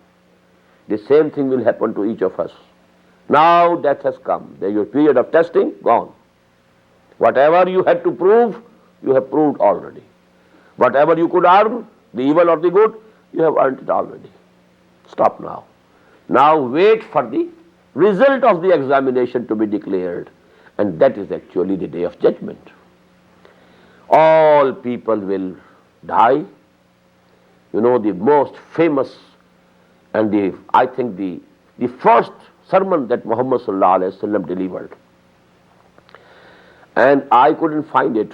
The same thing will happen to each of us. Now death has come. There is your period of testing, gone. Whatever you had to prove, you have proved already. Whatever you could earn, the evil or the good, you have earned it already. Stop now. Now wait for the result of the examination to be declared. And that is actually the day of judgment. All people will die. The most famous and I think the first sermon that Muhammad sallallahu alaihi wasallam delivered, and I couldn't find it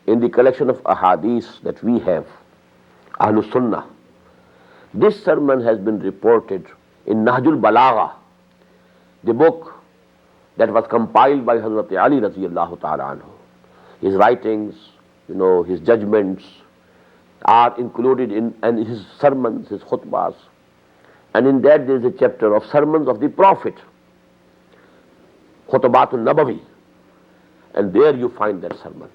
in the collection of ahadith that we have, Ahlus Sunnah. This sermon has been reported in Nahjul Balagha, the book that was compiled by Hazrat Ali radiyallahu ta'ala anhu. His writings, his judgments are included in and his sermons, his khutbahs. And in that there is a chapter of sermons of the Prophet, Khutbatul Nabawi. And there you find that sermon.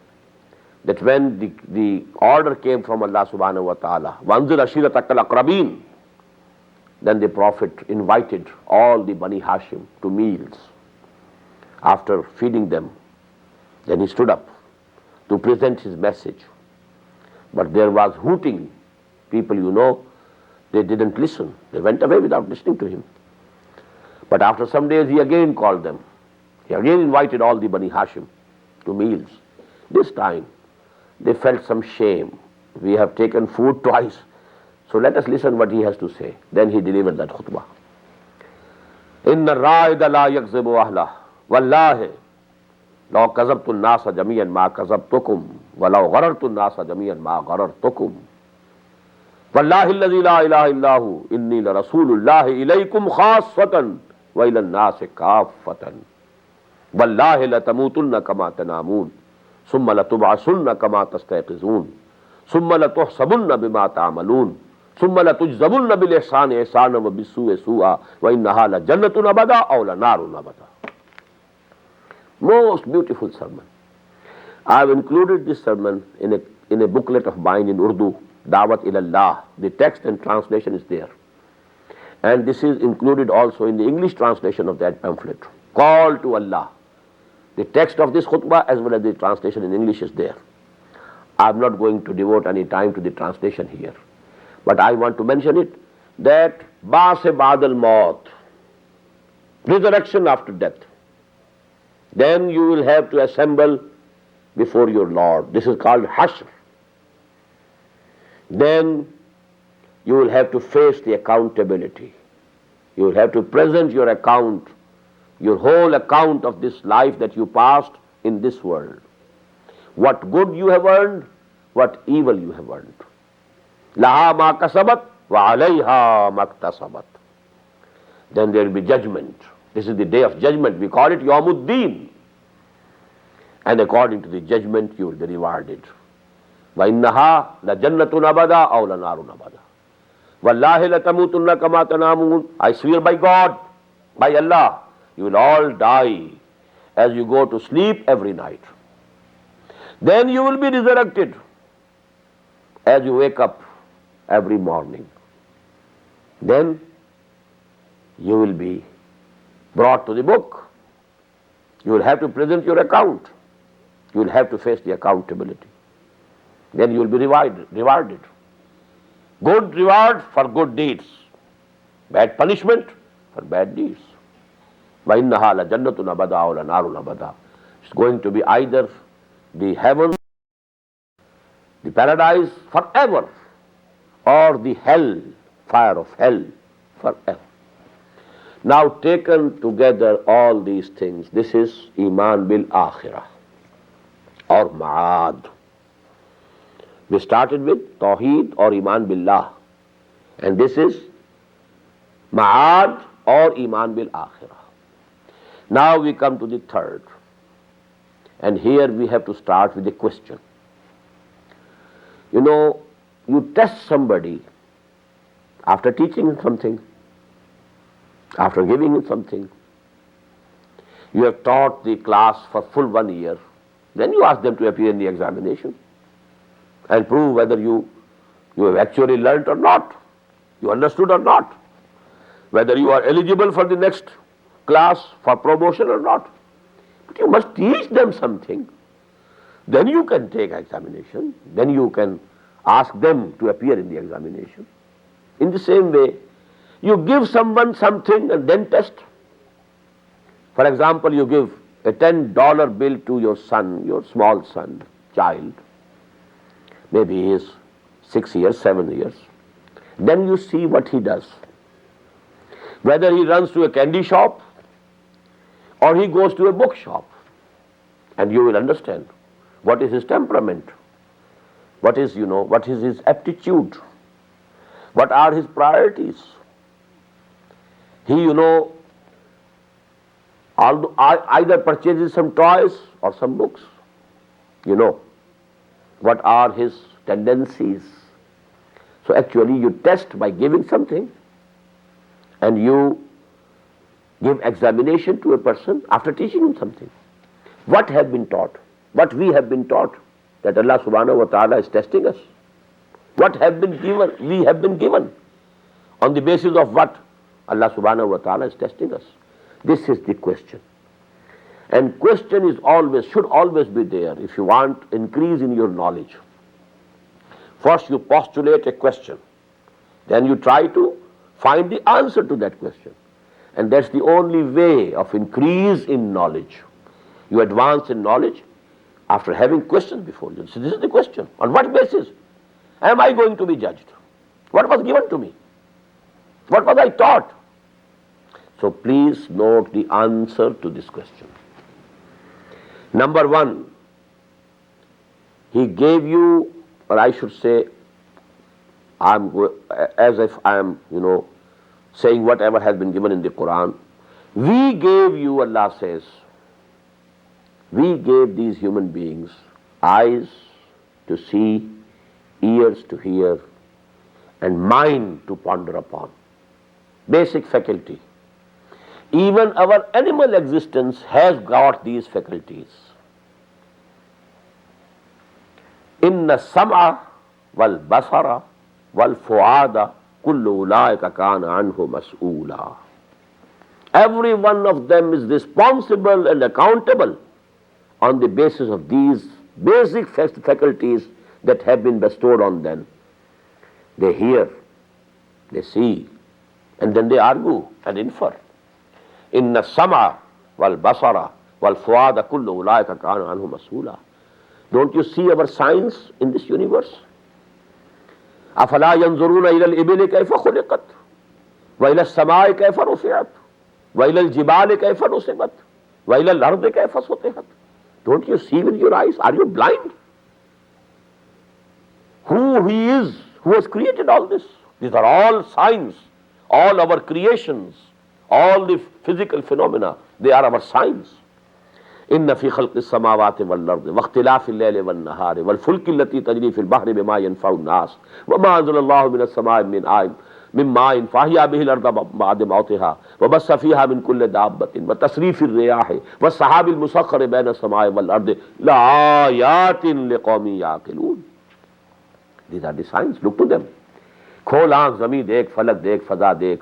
That when the order came from Allah subhanahu wa ta'ala, وَأَنزِرْ عَشِيرَتَكَ الْأَقْرَبِينَ, Then the Prophet invited all the Bani Hashim to meals. After feeding them, then he stood up to present his message. But there was hooting. People, they didn't listen. They went away without listening to him. But after some days, he again called them. He again invited all the Bani Hashim to meals. This time, they felt some shame. We have taken food twice, so let us listen what he has to say. Then he delivered that khutbah. Inna ra'ida la yakzibu ahlah. Wallahi, law kazabtu an-nasa jami'an ma kazabtukum, wa law gharartu an-nasa jami'an ma gharartukum. Wallahi alladhi la ilaha illahu, inni la rasulullahi ilaykum khassatan wa ila an-nasi kaffatan. Wallahi la tamutunna kama tanamun, summa la tub'asunna kama tastayqizun, summa la tuhsabunna bima ta'malun, summa la tujzamunna bil ihsani ihsana wa bis su'i su'a, wa innaha la jannatun abada aw la narun abada. Most beautiful sermon. I have included this sermon in a booklet of mine in Urdu, Dawat ilallah. The text and translation is there. And this is included also in the English translation of that pamphlet. Call to Allah. The text of this khutbah as well as the translation in English is there. I am not going to devote any time to the translation here. But I want to mention it, that Ba'as ba'd al-maut, resurrection after death. Then you will have to assemble before your Lord. This is called Hashr. Then you will have to face the accountability. You will have to present your account, your whole account of this life that you passed in this world. What good you have earned, what evil you have earned. Laha ma kasabat wa alayha maktasabat. Then there will be judgment. This is the day of judgment. We call it Yawmuddin. And according to the judgment, you will be rewarded. Wa innaha la jannatun abada aw la narun abada. Wallahi la tamutunna kama tanamun. I swear by God, by Allah, you will all die as you go to sleep every night. Then you will be resurrected as you wake up every morning. Then you will be brought to the book. You will have to present your account. You will have to face the accountability. Then you will be rewarded. Good reward for good deeds. Bad punishment for bad deeds. وَإِنَّهَا لَجَنَّةٌ أَبَدًا أَوْ لَنَارٌ أَبَدًا. It's going to be either the heaven, the paradise forever, or the hell, fire of hell forever. Now taken together all these things, this is Iman bil Akhirah or Ma'ad. We started with Tawheed or Iman Billah, and this is Ma'ad or Iman bil Akhirah. Now we come to the third, and here we have to start with a question. You test somebody after teaching him something, after giving him something. You have taught the class for full 1 year. Then you ask them to appear in the examination and prove whether you have actually learnt or not, you understood or not, whether you are eligible for the next class for promotion or not. But you must teach them something. Then you can take examination. Then you can ask them to appear in the examination. In the same way, you give someone something and then test. For example, you give a $10 bill to your son, your small son, child. Maybe he is 6 years, 7 years. Then you see what he does. Whether he runs to a candy shop or he goes to a bookshop. And you will understand what is his temperament, what is his aptitude, what are his priorities. He, either purchases some toys or some books. What are his tendencies. So actually you test by giving something, and you give examination to a person after teaching him something. What have been taught? What we have been taught? That Allah subhanahu wa ta'ala is testing us. What have been given? We have been given. On the basis of what? Allah subhanahu wa ta'ala is testing us. This is the question. And question is always, should always be there if you want increase in your knowledge. First you postulate a question. Then you try to find the answer to that question. And that's the only way of increase in knowledge. You advance in knowledge after having questions before you. So this is the question. On what basis am I going to be judged? What was given to me? What was I taught? So please note the answer to this question. Number one, he gave you, or I should say, as if I am, saying whatever has been given in the Quran. We gave you, Allah says, we gave these human beings eyes to see, ears to hear, and mind to ponder upon. Basic faculty. Even our animal existence has got these faculties. Inna sam'a wal basara wal fu'ada kullu ulaika kana anhu mas'oola. Every one of them is responsible and accountable on the basis of these basic faculties that have been bestowed on them. They hear, they see, and then they argue and infer. Inna sam'a wal basara wal fu'ada kullu ulaika kana anhu mas'oola. Don't you see our signs in this universe? أَفَلَا يَنْظُرُونَ إِلَى الْإِبِلِ كَيْفَ خُلِقَتْ وَإِلَى السَّمَاءِ كَيْفَ رُفِعَتْ وَإِلَى الْجِبَالِ كَيْفَ نُصِبَتْ وَإِلَى الْأَرْضِ كَيْفَ سُطِحَتْ. Don't you see with your eyes? Are you blind? Who He is, who has created all this? These are all signs, all our creations, all the physical phenomena, they are our signs. إن في خلق السماوات والأرض واختلاف الليل والنهار والفلك التي تجري في البحر بما ينفع الناس وما أنزل الله من السماء من ماء فأحيا به الأرض بعد موتها وبث فيها من كل دابة وتصريف الرياح والسحاب المسخر بين السماء والأرض لآيات لقوم يعقلون. These are the signs. Look to them. खोल आँख, ज़मीन देख, फलक देख, फजा देख,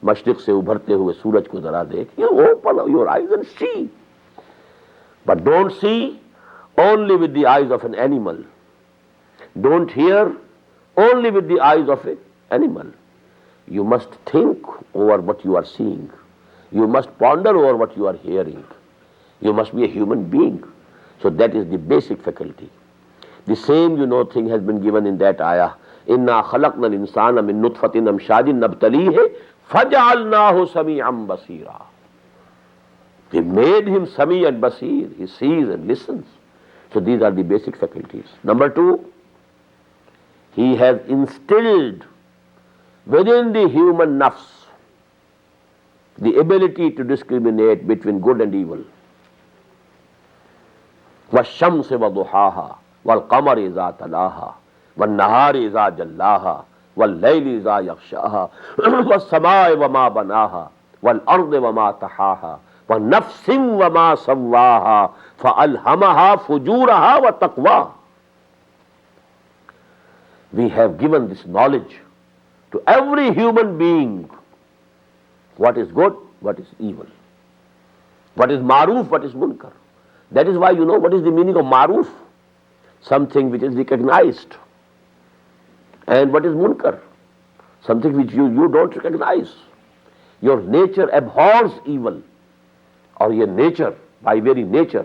मशरिक से उभरते हुए सूरज को जरा देख. You open your eyes and see. But don't see only with the eyes of an animal. Don't hear only with the eyes of an animal. You must think over what you are seeing. You must ponder over what you are hearing. You must be a human being. So that is the basic faculty. The same, thing has been given in that ayah. إِنَّا خَلَقْنَا الْإِنسَانَ مِن نُطْفَةٍ أَمْشَاجٍ نَبْتَلِيهِ فَجَعَلْنَاهُ سَمِيعًا بَصِيرًا. We made him Sami and Basir. He sees and listens. So these are the basic faculties. Number two, He has instilled within the human nafs the ability to discriminate between good and evil. وَالشَّمْسِ وَضُحَاهَا وَالْقَمَرِ إِذَا تَلَاهَا وَالنَّهَارِ إِذَا جَلَّاهَا وَاللَّيْلِ إِذَا يَغْشَاهَا وَالسَّمَاءِ وَمَا بَنَاهَا وَالْأَرْضِ وَمَا طَحَاهَا وَنَفْسٍ وَمَا سَوَّاهَا فَأَلْهَمَهَا فُجُورَهَا وَتَقْوَاهَا. We have given this knowledge to every human being. What is good, what is evil. What is maruf, what is munkar. That is why what is the meaning of maruf? Something which is recognized. And what is munkar? Something which you don't recognize. Your nature abhors evil. Or your nature, by very nature,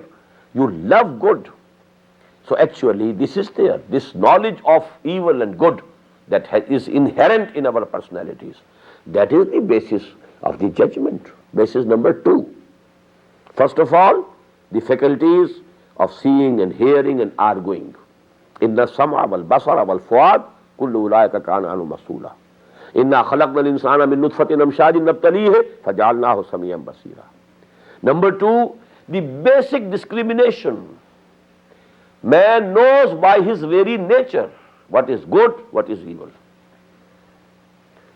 you love good. So actually this is there, this knowledge of evil and good that is inherent in our personalities. That is the basis of the judgment. Basis number two. First of all, the faculties of seeing and hearing and arguing. Inna sam'a wal basara wal fuad kullu ulaika kana anhu mas'oola. Inna khalaqna al-insana min nutfatin amshajin nabtalihi faja'alnahu samiyan basira. Number two, the basic discrimination. Man knows by his very nature what is good, what is evil.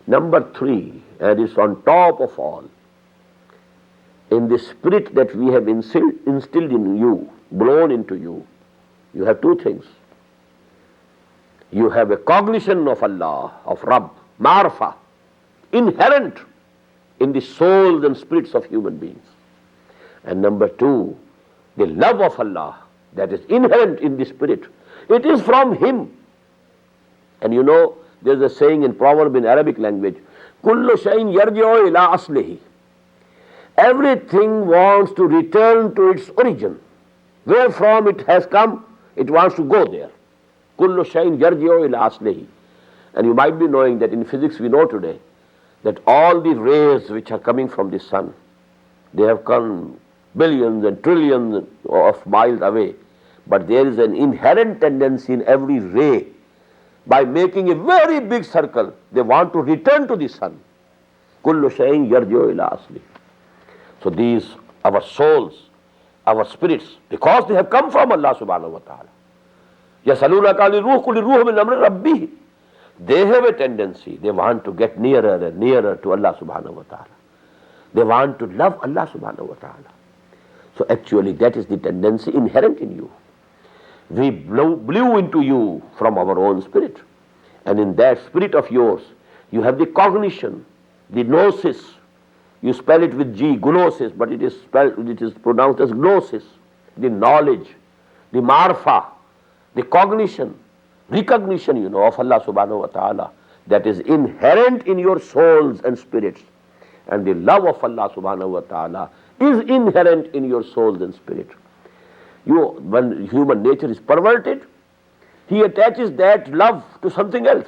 Number three, and it's on top of all, in the spirit that we have instilled in you, blown into you, you have two things. You have a cognition of Allah, of Rabb, Ma'rifah, inherent in the souls and spirits of human beings. And number two, the love of Allah that is inherent in the spirit. It is from Him. And you know, there's a saying in proverb in Arabic language, Kullu shayin yarji'u ila aslihi. Everything wants to return to its origin. Where from it has come, it wants to go there. Kullu shayin yarji'u ila aslihi. And you might be knowing that in physics we know today that all the rays which are coming from the sun, they have come billions and trillions of miles away. But there is an inherent tendency in every ray. By making a very big circle, they want to return to the sun. Kullu shayin yarji'u ila aslihi. So these, our souls, our spirits, because they have come from Allah subhanahu wa ta'ala. يَسَأَلُونَكَ عَنِ الرُّوحِ قُلِ الرُّوحُ مِنْ أَمْرِ رَبِّهِ. They have a tendency, they want to get nearer and nearer to Allah subhanahu wa ta'ala. They want to love Allah subhanahu wa ta'ala. So actually that is the tendency inherent in you. We blew into you from our own spirit. And in that spirit of yours, you have the cognition, the gnosis. You spell it with G, gnosis, but it is pronounced as gnosis. The knowledge, the marfa, the cognition, recognition, of Allah subhanahu wa ta'ala that is inherent in your souls and spirits. And the love of Allah subhanahu wa ta'ala is inherent in your souls and spirit. When human nature is perverted, he attaches that love to something else.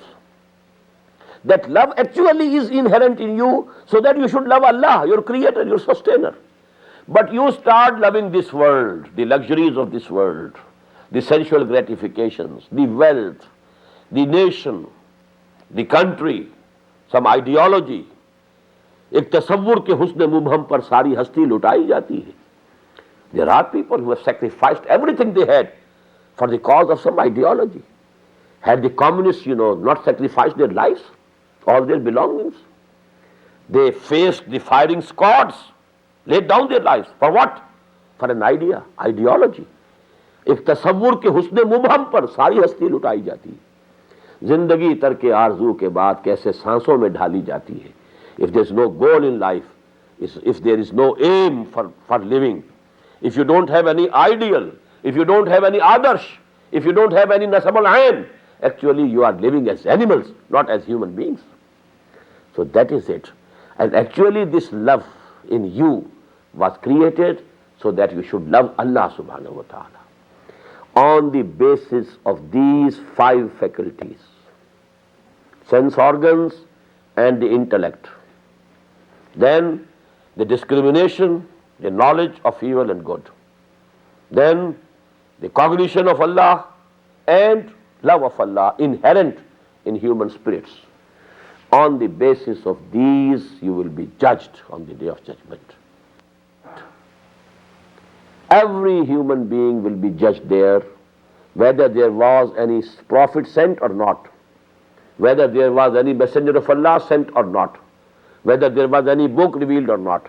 That love actually is inherent in you so that you should love Allah, your creator, your sustainer. But you start loving this world, the luxuries of this world, the sensual gratifications, the wealth, the nation, the country, some ideology. एक तसव्वुर के हुस्न मुबहम पर सारी हस्ती लुटाई जाती है. There are people who have sacrificed everything they had for the cause of some ideology. Had the communists, not sacrificed their lives, all their belongings, they faced the firing squads, laid down their lives. For what? For an idea, ideology. एक तसव्वुर के हुस्न मुबहम पर सारी हस्ती लुटाई जाती है. जिंदगी तरके आरजू के बाद कैसे सांसों में ढाली जाती है. If there is no goal in life, if there is no aim for living, if you don't have any ideal, if you don't have any adarsh, if you don't have any nasab al-ain, actually you are living as animals, not as human beings. So that is it. And actually this love in you was created so that you should love Allah subhanahu wa ta'ala. On the basis of these 5 faculties, sense organs and the intellect, then the discrimination, the knowledge of evil and good, then the cognition of Allah and love of Allah inherent in human spirits. On the basis of these you will be judged on the day of judgment. Every human being will be judged there, whether there was any prophet sent or not, whether there was any messenger of Allah sent or not, whether there was any book revealed or not.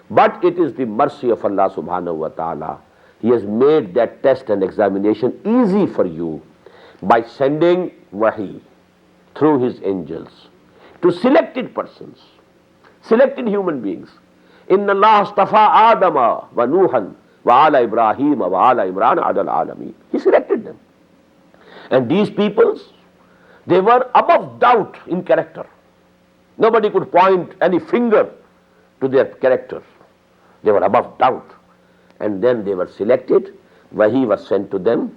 But it is the mercy of Allah subhanahu wa ta'ala. He has made that test and examination easy for you by sending wahi through His angels to selected persons, selected human beings. Inna Allah astafa Adama wa Nuhan wa ala Ibrahim wa ala Imran adal alameen. He selected them. And these peoples, they were above doubt in character. Nobody could point any finger to their character. They were above doubt. And then they were selected, wahi was sent to them,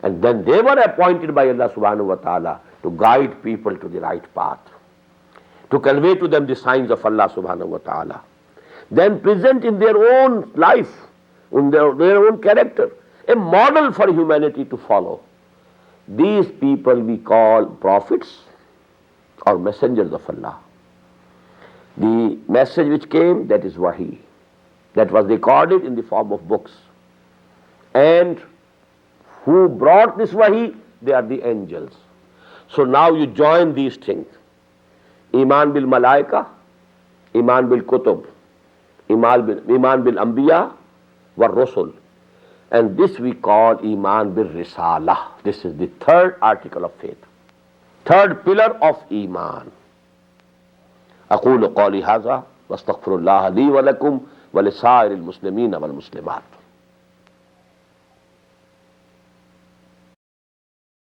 and then they were appointed by Allah subhanahu wa ta'ala to guide people to the right path, to convey to them the signs of Allah subhanahu wa ta'ala, then present in their own life, in their own character, a model for humanity to follow. These people we call prophets or messengers of Allah. The message which came, that is wahi. That was recorded in the form of books. And who brought this wahi? They are the angels. So now you join these things. Iman bil malaika, Iman bil kutub, Iman bil anbiya wa rusul. And this we call Iman bil risala. This is the 3rd article of faith. 3rd pillar of Iman. अक़ूलु क़ौली हाज़ा वस्तग़फ़िरुल्लाह ली व लकुम व लिसाइरिल मुस्लिमीन वल मुस्लिमात।